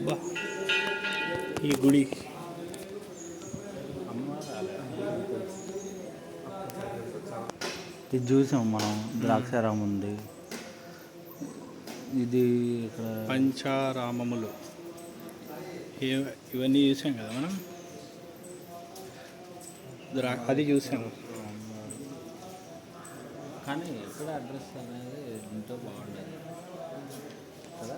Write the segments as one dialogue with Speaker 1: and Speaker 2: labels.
Speaker 1: బా ఈ గుడి
Speaker 2: ఇది చూసాం మనం. ద్రాక్షారామం ఉంది. ఇది ఇక్కడ
Speaker 1: పంచారామములు ఇవన్నీ చూసాం కదా మనం. అది చూసాము
Speaker 2: కానీ ఎక్కడ అడ్రస్ అనేది ఎంతో బాగుండేది కదా.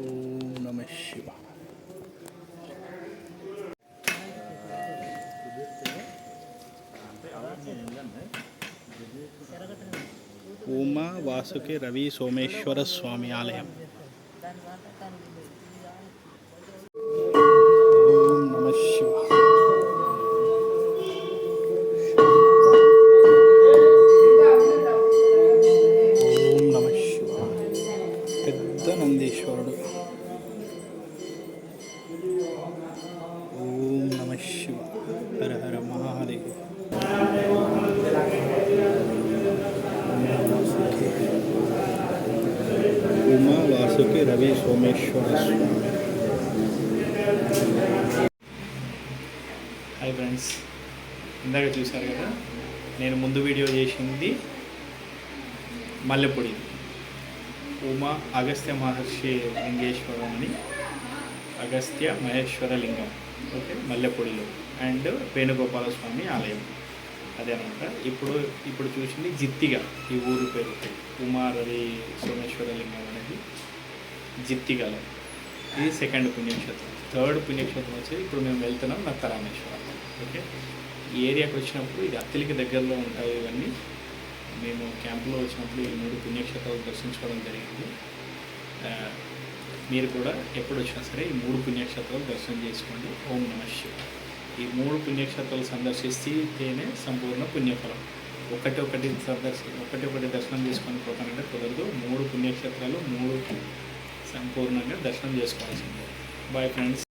Speaker 1: ఓం నమ శివ. ఉమా వాసుకి రవి సోమేశ్వర స్వామి ఆలయం. ఓం నమ శివ. ఓం నమ శివ. పెద్ద నందీశ్వరుడు. ఓం నమ శివ. హర హర మహాదేవ. ఉమా వాసుకి రవి సోమేశ్వర స్వామి. హాయ్ ఫ్రెండ్స్, ఇందాక చూశారు కదా, నేను ముందు వీడియో చేసింది మల్లెపొడి. ఉమా అగస్త్య మహర్షి లింగేశ్వరం అని, అగస్త్య మహేశ్వర లింగం, ఓకే, మల్లెపొడిలో, అండ్ వేణుగోపాల స్వామి ఆలయం అదే అనమాట. ఇప్పుడు చూసింది జిత్తిగా, ఈ ఊరు పేరు ఉమా రవి సోమేశ్వర లింగం అనేది జిత్తిగాలో. ఇది సెకండ్ పుణ్యక్షేత్రం. థర్డ్ పుణ్యక్షేత్రం వచ్చేది ఇప్పుడు మేము వెళ్తున్నాం నత్తరామేశ్వరం. ఓకే, ఈ ఏరియాకి వచ్చినప్పుడు ఇది అత్తిలికి దగ్గరలో ఉంటాయి ఇవన్నీ. మేము క్యాంపులో వచ్చినప్పుడు ఈ 3 పుణ్యక్షేత్రాలు దర్శించుకోవడం జరిగింది. మీరు కూడా ఎప్పుడు వచ్చినా సరే ఈ 3 పుణ్యక్షేత్రాలు దర్శనం చేసుకోండి. ఓం నమ శివ. ఈ 3 పుణ్యక్షేత్రాలు సందర్శిస్తేనే సంపూర్ణ పుణ్యఫలం. ఒకటి దర్శనం చేసుకొని పోతానంటే కుదరదు. 3 పుణ్యక్షేత్రాలు 3 సంపూర్ణంగా దర్శనం చేసుకోవాల్సిందే. Bye friends.